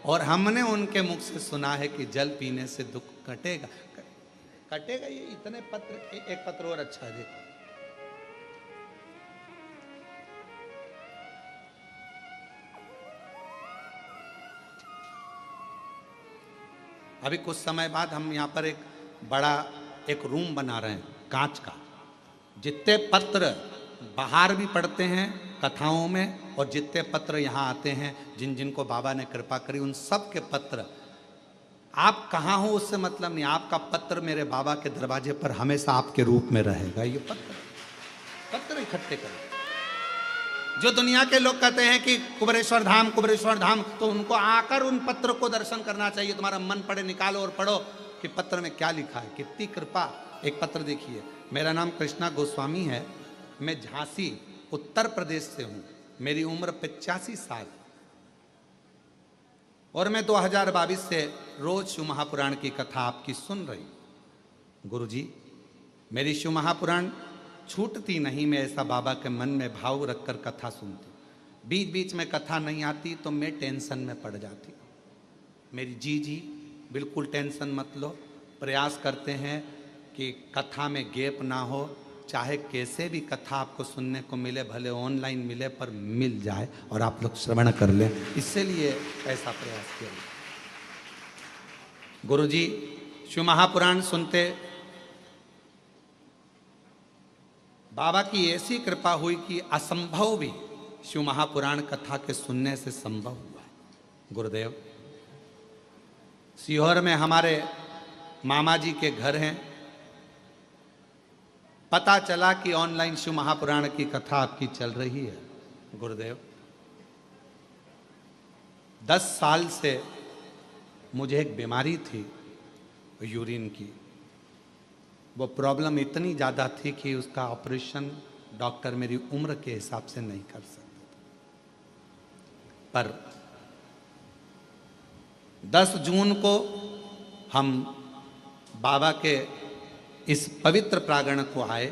और हमने उनके मुख से सुना है कि जल पीने से दुख कटेगा। कटेगा ये इतने पत्र, एक पत्र और अच्छा है देखो। अभी कुछ समय बाद हम यहाँ पर एक बड़ा एक रूम बना रहे हैं कांच का। जितने पत्र बाहर भी पढ़ते हैं कथाओं में और जितने पत्र यहाँ आते हैं, जिन जिनको बाबा ने कृपा करी, उन सब के पत्र, आप कहाँ हो उससे मतलब नहीं, आपका पत्र मेरे बाबा के दरवाजे पर हमेशा आपके रूप में रहेगा। ये पत्र इकट्ठे करें। जो दुनिया के लोग कहते हैं कि कुबेरेश्वर धाम कुबेरेश्वर धाम, तो उनको आकर उन पत्र को दर्शन करना चाहिए। तुम्हारा मन पड़े, निकालो और पढ़ो कि पत्र में क्या लिखा है। कितनी कृपा। एक पत्र देखिए। मेरा नाम कृष्णा गोस्वामी है, मैं झांसी उत्तर प्रदेश से हूँ, मेरी उम्र 85 साल और मैं 2022 से रोज शिव महापुराण की कथा आपकी सुन रही हूँ। गुरुजी, मेरी शिव महापुराण छूटती नहीं, मैं ऐसा बाबा के मन में भाव रखकर कथा सुनती हूँ। बीच बीच में कथा नहीं आती तो मैं टेंशन में पड़ जाती हूँ। मेरी जी बिल्कुल टेंशन मत लो। प्रयास करते हैं कि कथा में गैप ना हो, चाहे कैसे भी कथा आपको सुनने को मिले, भले ऑनलाइन मिले पर मिल जाए और आप लोग श्रवण कर लें, इसलिए ऐसा प्रयास किया। गुरुजी, शिव महापुराण सुनते बाबा की ऐसी कृपा हुई कि असंभव भी शिव महापुराण कथा के सुनने से संभव हुआ है। गुरुदेव, सीहोर में हमारे मामा जी के घर हैं। पता चला कि ऑनलाइन शिव महापुराण की कथा आपकी चल रही है। गुरुदेव, 10 साल से मुझे एक बीमारी थी यूरिन की। वो प्रॉब्लम इतनी ज़्यादा थी कि उसका ऑपरेशन डॉक्टर मेरी उम्र के हिसाब से नहीं कर सकते। पर 10 जून को हम बाबा के इस पवित्र प्रांगण को आए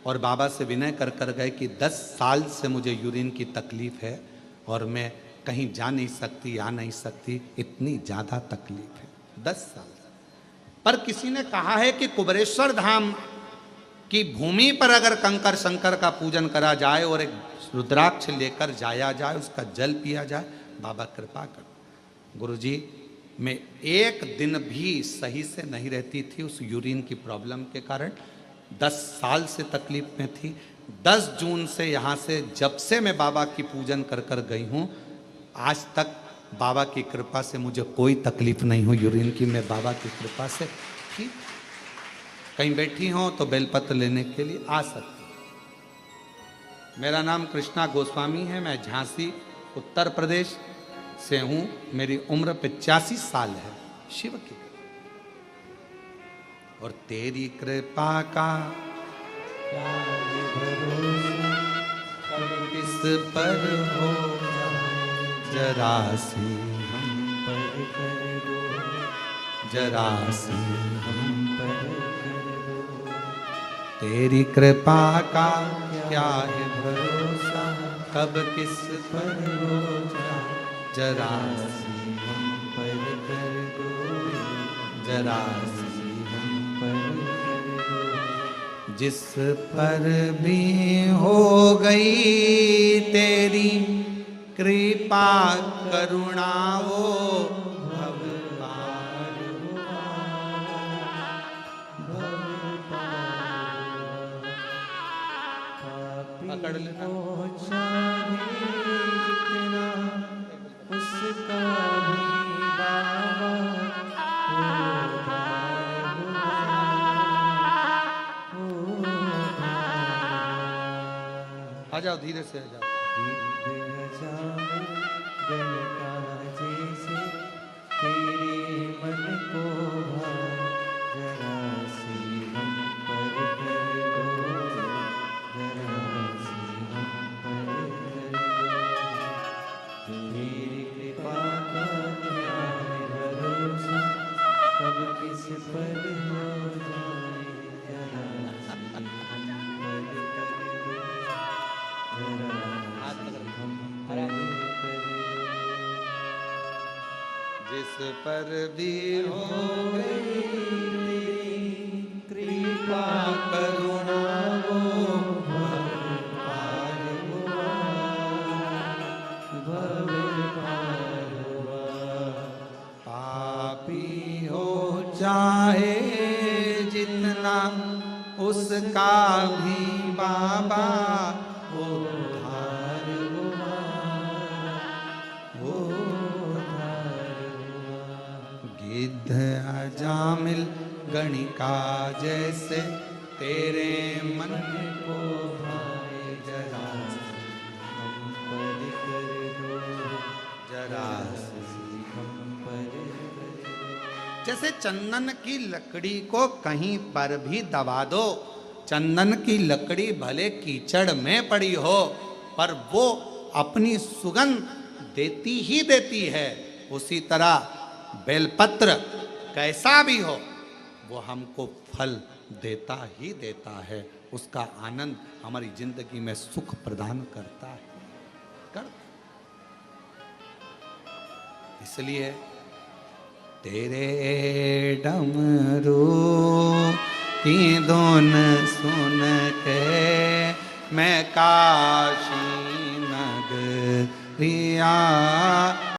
और बाबा से विनय कर कर गए कि 10 साल से मुझे यूरिन की तकलीफ है और मैं कहीं जा नहीं सकती, आ नहीं सकती, इतनी ज़्यादा तकलीफ है। 10 साल। पर किसी ने कहा है कि कुबेरेश्वर धाम की भूमि पर अगर कंकर शंकर का पूजन करा जाए और एक रुद्राक्ष लेकर जाया जाए, उसका जल पिया जाए, बाबा कृपा कर। गुरुजी, मैं एक दिन भी सही से नहीं रहती थी उस यूरिन की प्रॉब्लम के कारण। 10 साल से तकलीफ में थी। 10 जून से यहाँ से जब से मैं बाबा की पूजन कर कर गई हूँ, आज तक बाबा की कृपा से मुझे कोई तकलीफ नहीं हुई यूरिन की। मैं बाबा की कृपा से ठीक, कहीं बैठी हो तो बेलपत्र लेने के लिए आ सकती। मेरा नाम कृष्णा गोस्वामी है, मैं झांसी उत्तर प्रदेश से हूँ, मेरी उम्र 85 साल है। शिव की और तेरी कृपा का किस पर हो, जरा सी हम पर कर दो, जरा सी हम पर कर दो। तेरी कृपा का क्या है भरोसा, कब किस पर हो जाए, जरा सी हम पर कर दो, जरा सी हम पर कर दो। जिस पर भी हो गई तेरी कृपा करुणा, वो भव पार हुआ, भव पार। पकड़ लेना जितना उसका भी बाबा उधार हुआ। आ जाओ, धीरे से आ जाओ। जैसे तेरे मन को जरा सी हम पर कर दो, जरा सी हम पर कर दो। तेरी कृपा का क्या है भरोसा, कब किस पर हो जाए, जरा सी हम पर कर दो, जरा सी हम पर कर दो। जिस पर भी हो गई कृपा करुणा वो भव पार हुआ, भव पार हुआ। पापी हो चाहे जितना उसका भी बाबा उद्धार हुआ, उद्धार हुआ। गिद्ध अजामिल गणिका जैसे तेरे मन को भाए, जरा हम पर कर दो, जरा हम पर कर दो। जैसे चंदन की लकड़ी को कहीं पर भी दबा दो, चंदन की लकड़ी भले कीचड़ में पड़ी हो पर वो अपनी सुगंध देती ही देती है। उसी तरह बेलपत्र कैसा भी हो वो हमको फल देता ही देता है, उसका आनंद हमारी जिंदगी में सुख प्रदान करता है। इसलिए तेरे डमरू की धुन सुन के मैं काशी नगरिया